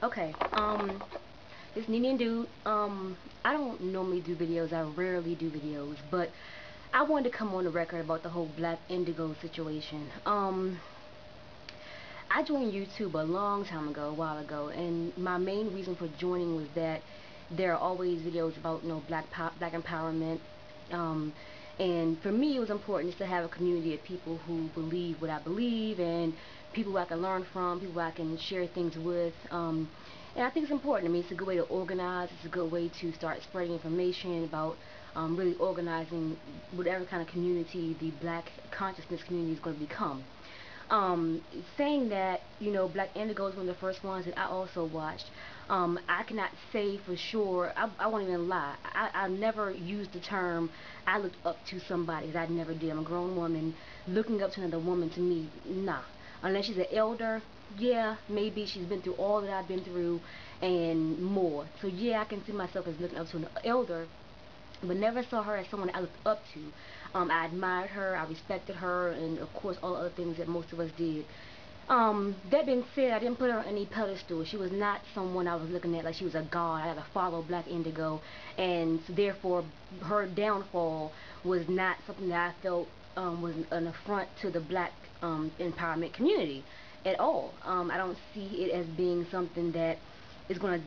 Okay, this Ninian dude, I don't normally do videos, I rarely do videos, but I wanted to come on the record about the whole Blaqueindigo situation. I joined YouTube a long time ago, a while ago, and my main reason for joining was that there are always videos about, black empowerment, um, and for me, it was important just to have a community of people who believe what I believe, and people who I can learn from, people who I can share things with. And I think it's important. I mean, it's a good way to organize. It's a good way to start spreading information about really organizing whatever kind of community the black consciousness community is going to become. Um, Saying that, Blaqueindigo is one of the first ones that I also watched. I cannot say for sure. I won't even lie. I never used the term I looked up to somebody, 'cause I never did. I'm a grown woman. Looking up to another woman, to me, nah. Unless she's an elder, yeah, maybe she's been through all that I've been through and more. So yeah, I can see myself as looking up to an elder, but never saw her as someone I looked up to. I admired her, I respected her, and of course all other things that most of us did. That being said, I didn't put her on any pedestal. She was not someone I was looking at like she was a god. I had to follow Blaqueindigo, and so therefore her downfall was not something that I felt was an affront to the black empowerment community at all. I don't see it as being something that is going to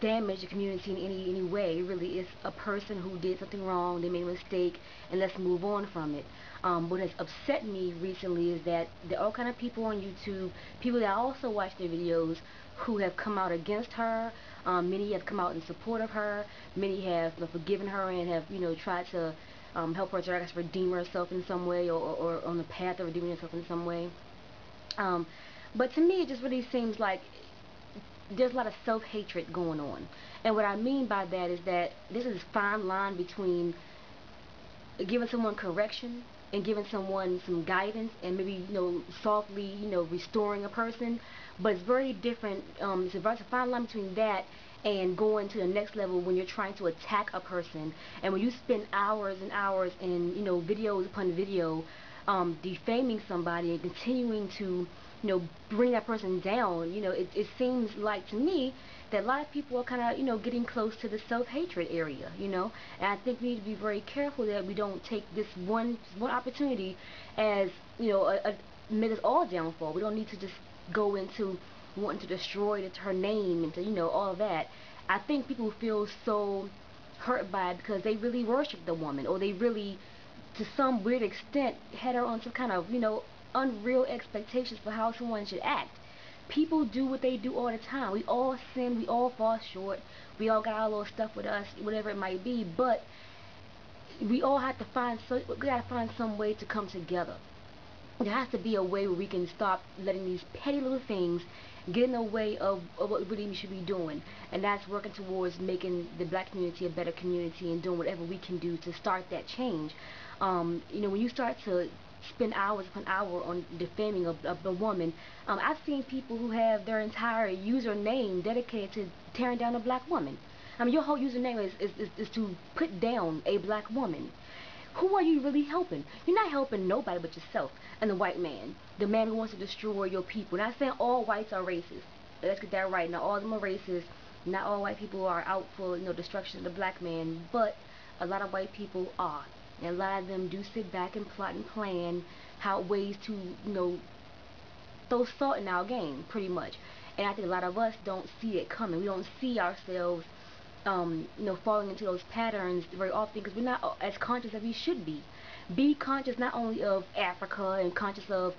damage the community in any way. It really is a person who did something wrong, they made a mistake, and let's move on from it. What has upset me recently is that there are all kind of people on YouTube, people that also watch their videos, who have come out against her. Many have come out in support of her. Many have forgiven her and have tried to help her to, I guess, redeem herself in some way, or on the path of redeeming herself in some way. Um, but to me, it just really seems like there's a lot of self-hatred going on. And what I mean by that is that this is a fine line between giving someone correction and giving someone some guidance and maybe softly restoring a person, but it's very different. It's a fine line between that and going to the next level when you're trying to attack a person, and when you spend hours and hours and videos upon video defaming somebody and continuing to bring that person down. It seems like to me that a lot of people are kind of getting close to the self-hatred area, and I think we need to be very careful that we don't take this one opportunity as make us all downfall. We don't need to just go into wanting to destroy her name and to all of that. I think people feel so hurt by it because they really worship the woman, or they really, to some weird extent, had her on some kind of unreal expectations for how someone should act. People do what they do all the time. We all sin, we all fall short, we all got our little stuff with us, whatever it might be, but we all have to we gotta find some way to come together. There has to be a way where we can stop letting these petty little things get in the way of what really we should be doing, and that's working towards making the black community a better community and doing whatever we can do to start that change. When you start to spend hours upon hour on defaming a woman, I've seen people who have their entire username dedicated to tearing down a black woman. I mean, your whole username is to put down a black woman. Who are you really helping? You're not helping nobody but yourself and the white man, the man who wants to destroy your people. Not saying all whites are racist. Let's get that right. Not all of them are racist. Not all white people are out for destruction of the black man, but a lot of white people are, and a lot of them do sit back and plot and plan how ways to throw salt in our game, pretty much. And I think a lot of us don't see it coming. We don't see ourselves falling into those patterns very often because we're not as conscious as we should be. Be conscious not only of Africa and conscious of,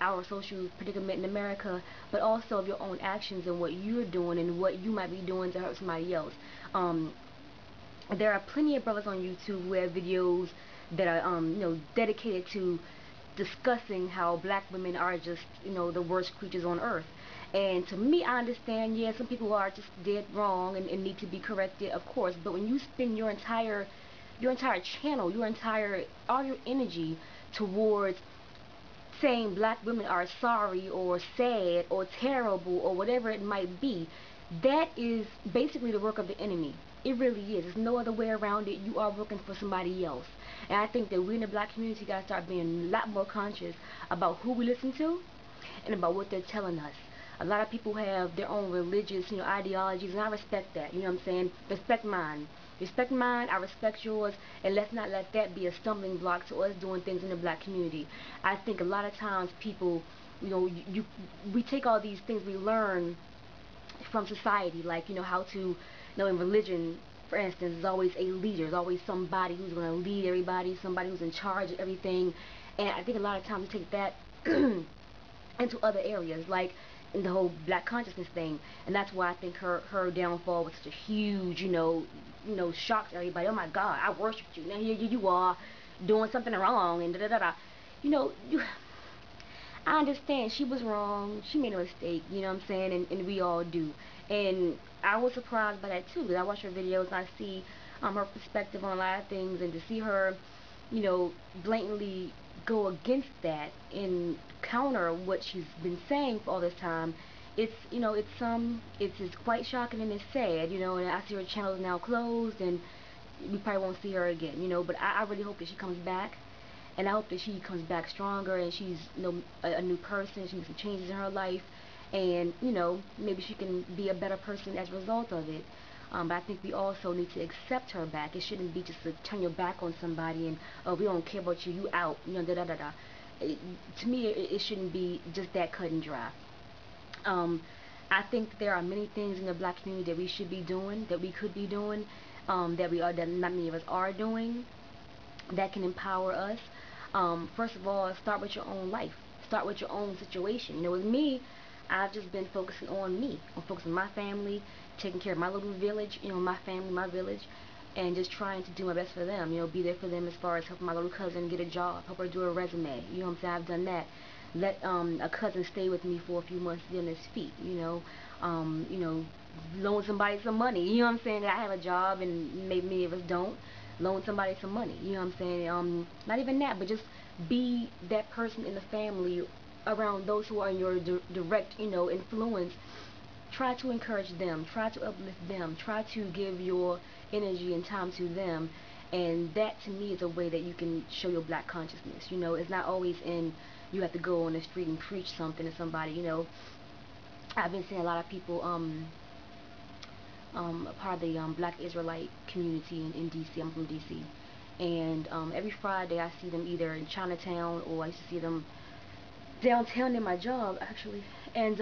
our social predicament in America, but also of your own actions and what you're doing and what you might be doing to hurt somebody else. There are plenty of brothers on YouTube who have videos that are, dedicated to discussing how black women are just, the worst creatures on earth. And to me, I understand, yeah, some people are just dead wrong and need to be corrected, of course. But when you spend your entire channel, all your energy towards saying black women are sorry or sad or terrible or whatever it might be, that is basically the work of the enemy. It really is. There's no other way around it. You are working for somebody else. And I think that we in the black community got to start being a lot more conscious about who we listen to and about what they're telling us. A lot of people have their own religious, ideologies, and I respect that. You know what I'm saying? Respect mine. Respect mine, I respect yours, and let's not let that be a stumbling block to us doing things in the black community. I think a lot of times people, we take all these things we learn from society, like how to, in religion, for instance, there's always a leader, there's always somebody who's going to lead everybody, somebody who's in charge of everything, and I think a lot of times we take that into other areas, like in the whole black consciousness thing, and that's why I think her downfall was such a huge, shock to everybody. Oh my God, I worshipped you. Now here you are doing something wrong, and da da da da. You know, you, I understand she was wrong. She made a mistake. You know what I'm saying? And we all do. And I was surprised by that too, because I watch her videos and I see her perspective on a lot of things, and to see her, blatantly go against that and counter what she's been saying for all this time, it's quite shocking and it's sad, and I see her channel is now closed and we probably won't see her again, but I really hope that she comes back, and I hope that she comes back stronger and she's a new person. She makes some changes in her life, and maybe she can be a better person as a result of it. But I think we also need to accept her back. It shouldn't be just to turn your back on somebody and, oh, we don't care about you, you out, da da da da. To me, it shouldn't be just that cut and dry. I think there are many things in the black community that we should be doing, that we could be doing, that not many of us are doing, that can empower us. First of all, start with your own life. Start with your own situation. With me, I've just been focusing on me. I'm focusing on my family, taking care of my little village, my family, my village, and just trying to do my best for them. Be there for them as far as helping my little cousin get a job, help her do a resume. You know what I'm saying? I've done that. Let a cousin stay with me for a few months, get on his feet. Loan somebody some money. You know what I'm saying? I have a job, and maybe many of us don't. Loan somebody some money. You know what I'm saying? Not even that, but just be that person in the family around those who are in your direct, influence. Try to encourage them. Try to uplift them. Try to give your energy and time to them. And that, to me, is a way that you can show your black consciousness. It's not always in you have to go on the street and preach something to somebody. I've been seeing a lot of people, a part of the Black Israelite community in DC. I'm from DC, and every Friday I see them either in Chinatown, or I used to see them downtown in my job actually, and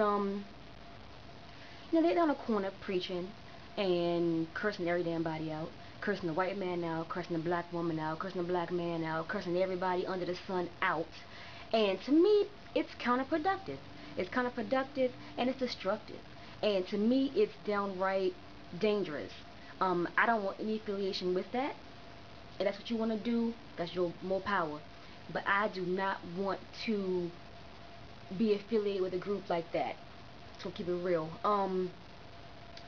they're on a corner preaching and cursing every damn body out, cursing the white man out, cursing the black woman out, cursing the black man out, cursing everybody under the sun out. And to me, it's counterproductive. It's counterproductive and it's destructive. And to me, it's downright dangerous. I don't want any affiliation with that. If that's what you want to do, that's your more power. But I do not want to be affiliated with a group like that. So keep it real. I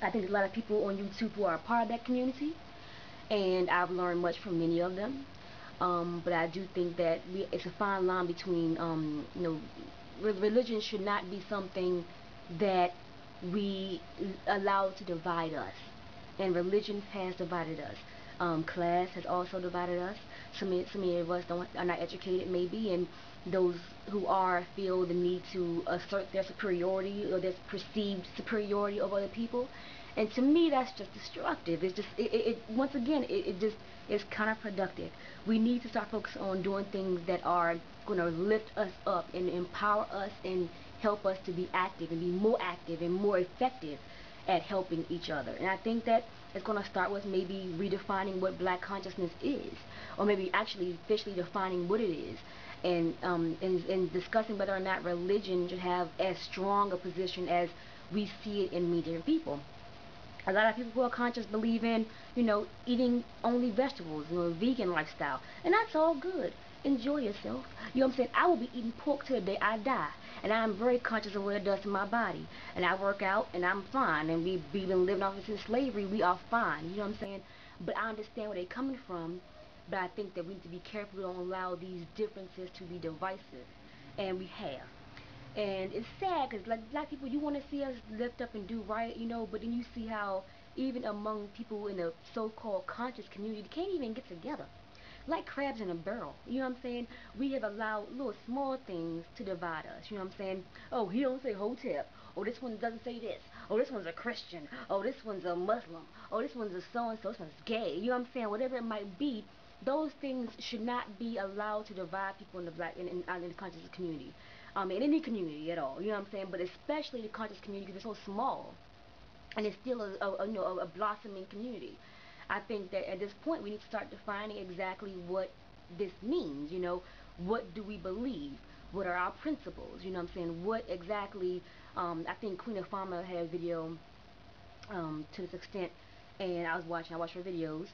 think there's a lot of people on YouTube who are a part of that community, and I've learned much from many of them. But I do think that it's a fine line between, religion should not be something that we allow to divide us. And religion has divided us. Class has also divided us. So many of us are not educated, maybe, and those who are feel the need to assert their superiority or their perceived superiority over other people. And to me, that's just destructive. It's just, once again, it just is counterproductive. We need to start focusing on doing things that are going to lift us up and empower us and help us to be active and be more active and more effective at helping each other. And I think that it's going to start with maybe redefining what black consciousness is, or maybe actually officially defining what it is, and discussing whether or not religion should have as strong a position as we see it in many different people. A lot of people who are conscious believe in, eating only vegetables, vegan lifestyle, and that's all good. Enjoy yourself. You know what I'm saying? I will be eating pork till the day I die, and I'm very conscious of what it does to my body. And I work out, and I'm fine. And we've been living off since slavery. We are fine. You know what I'm saying? But I understand where they're coming from. But I think that we need to be careful we don't allow these differences to be divisive, and we have. And it's sad because, like, black people, you want to see us lift up and do right, but then you see how even among people in the so-called conscious community, they can't even get together. Like crabs in a barrel, you know what I'm saying? We have allowed little small things to divide us, you know what I'm saying? Oh, he don't say hotep. oh, this one doesn't say this, oh, this one's a Christian, oh, this one's a Muslim, oh, this one's a so-and-so, this one's gay, you know what I'm saying, whatever it might be, those things should not be allowed to divide people in the in the conscious community, in any community at all, you know what I'm saying, but especially the conscious community because it's so small, and it's still a blossoming community. I think that at this point we need to start defining exactly what this means. What do we believe? What are our principles? You know what I'm saying? What exactly? I think Queen of Farmer had a video to this extent, and I watched her videos.